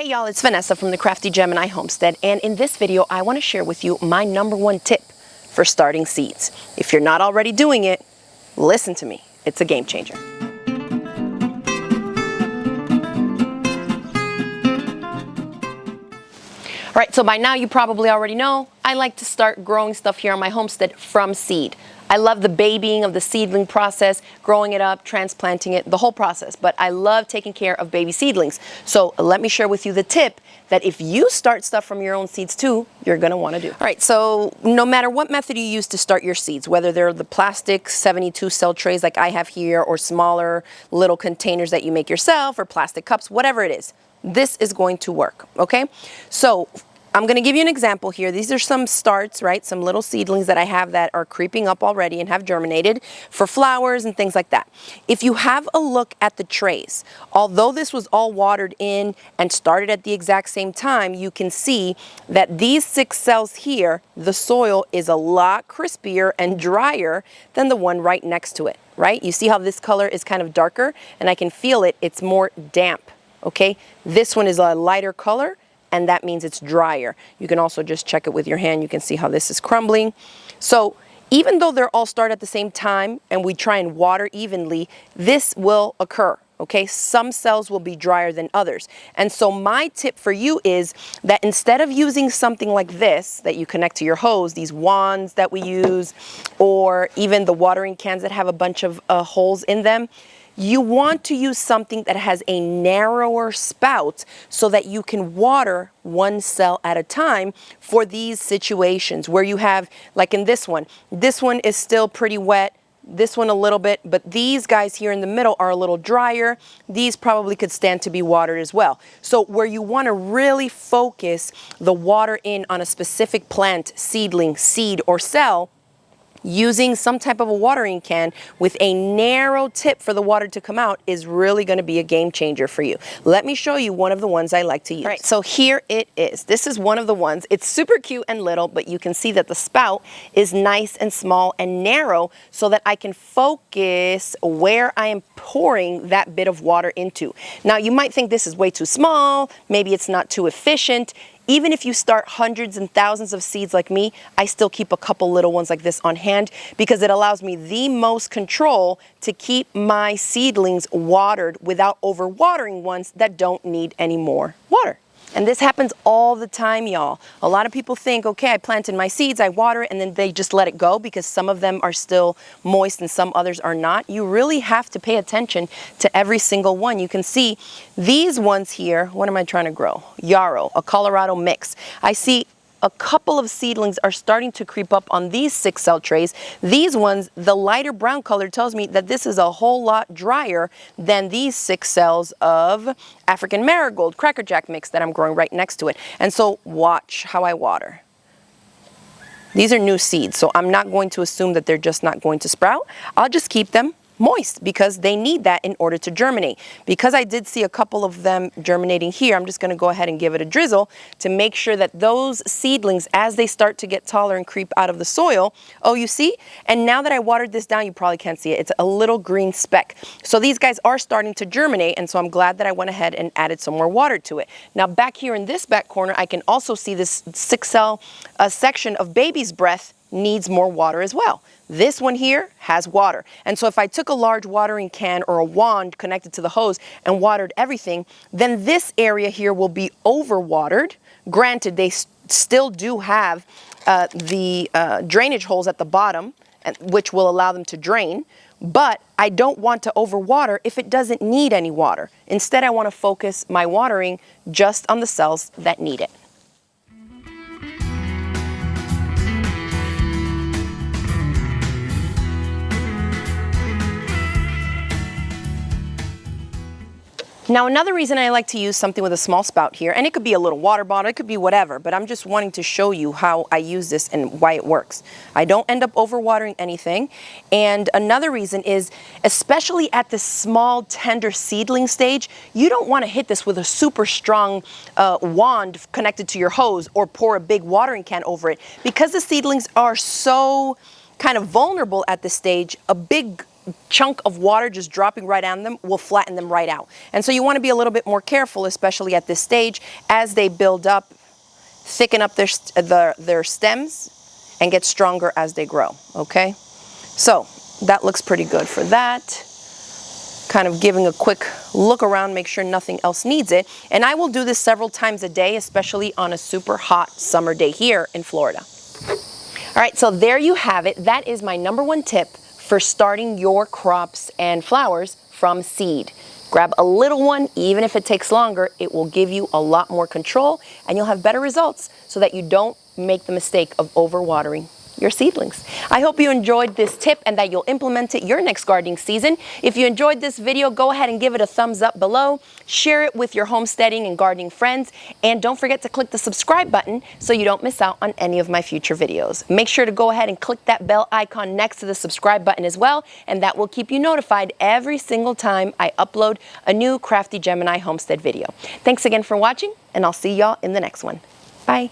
Hey y'all, it's Vanessa from the Crafty Gemini Homestead, and in this video I want to share with you my #1 tip for starting seeds. If you're not already doing it, listen to me. It's a game changer. All right, so by now you probably already know I like to start growing stuff here on my homestead from seed. I love the babying of the seedling process, growing it up, transplanting it, the whole process. But I love taking care of baby seedlings. So let me share with you the tip that if you start stuff from your own seeds too, you're gonna wanna do. All right, so no matter what method you use to start your seeds, whether they're the plastic 72 cell trays like I have here, or smaller little containers that you make yourself, or plastic cups, whatever it is, this is going to work, okay? So I'm going to give you an example here. These are some starts, right? Some little seedlings that I have that are creeping up already and have germinated for flowers and things like that. If you have a look at the trays, although this was all watered in and started at the exact same time, you can see that these 6 cells here, the soil is a lot crispier and drier than the one right next to it, right? You see how this color is kind of darker, and I can feel it. It's more damp, okay? This one is a lighter color, and that means it's drier. You can also just check it with your hand. You can see how this is crumbling. So even though they're all start at the same time and we try and water evenly, this will occur, okay? Some cells will be drier than others. And so my tip for you is that instead of using something like this that you connect to your hose, these wands that we use, or even the watering cans that have a bunch of holes in them, you want to use something that has a narrower spout so that you can water 1 cell at a time for these situations where you have, like in this one is still pretty wet, this one a little bit, but these guys here in the middle are a little drier. These probably could stand to be watered as well. So where you want to really focus the water in on a specific plant, seedling, seed, or cell, using some type of a watering can with a narrow tip for the water to come out is really going to be a game changer for you. Let me show you one of the ones I like to use. All right, so here it is. This is one of the ones. It's super cute and little, but you can see that the spout is nice and small and narrow so that I can focus where I am pouring that bit of water into. Now, you might think this is way too small. Maybe it's not too efficient. Even if you start hundreds and thousands of seeds like me, I still keep a couple little ones like this on hand because it allows me the most control to keep my seedlings watered without overwatering ones that don't need any more water. And this happens all the time, y'all. A lot of people think, okay, I planted my seeds, I water it, and then they just let it go because some of them are still moist and some others are not. You really have to pay attention to every single one. You can see these ones here. What am I trying to grow? Yarrow, a Colorado mix. I see a couple of seedlings are starting to creep up on these 6 cell trays. These ones, the lighter brown color tells me that this is a whole lot drier than these 6 cells of African marigold crackerjack mix that I'm growing right next to it. And so watch how I water. These are new seeds, so I'm not going to assume that they're just not going to sprout. I'll just keep them moist because they need that in order to germinate. Because I did see a couple of them germinating here, I'm just going to go ahead and give it a drizzle to make sure that those seedlings, as they start to get taller and creep out of the soil, oh, you see? And now that I watered this down, you probably can't see it. It's a little green speck. So these guys are starting to germinate, and so I'm glad that I went ahead and added some more water to it. Now back here in this back corner, I can also see this 6 cell section of baby's breath needs more water as well. This one here has water. And so if I took a large watering can or a wand connected to the hose and watered everything, then this area here will be overwatered. Granted, they still do have the drainage holes at the bottom, which will allow them to drain. But I don't want to overwater if it doesn't need any water. Instead, I want to focus my watering just on the cells that need it. Now, another reason I like to use something with a small spout here, and it could be a little water bottle, it could be whatever, but I'm just wanting to show you how I use this and why it works. I don't end up overwatering anything. And another reason is, especially at this small, tender seedling stage, you don't want to hit this with a super strong wand connected to your hose or pour a big watering can over it. Because the seedlings are so kind of vulnerable at this stage, a big chunk of water just dropping right on them will flatten them right out. And so you want to be a little bit more careful, especially at this stage, as they build up, thicken up their stems, and get stronger as they grow, okay? So that looks pretty good for that. Kind of giving a quick look around, make sure nothing else needs it. And I will do this several times a day, especially on a super hot summer day here in Florida. All right, so there you have it. That is my #1 tip for starting your crops and flowers from seed. Grab a little one, even if it takes longer, it will give you a lot more control and you'll have better results so that you don't make the mistake of overwatering your seedlings. I hope you enjoyed this tip and that you'll implement it your next gardening season. If you enjoyed this video, go ahead and give it a thumbs up below. Share it with your homesteading and gardening friends. And don't forget to click the subscribe button so you don't miss out on any of my future videos. Make sure to go ahead and click that bell icon next to the subscribe button as well, and that will keep you notified every single time I upload a new Crafty Gemini homestead video. Thanks again for watching, and I'll see y'all in the next one. Bye.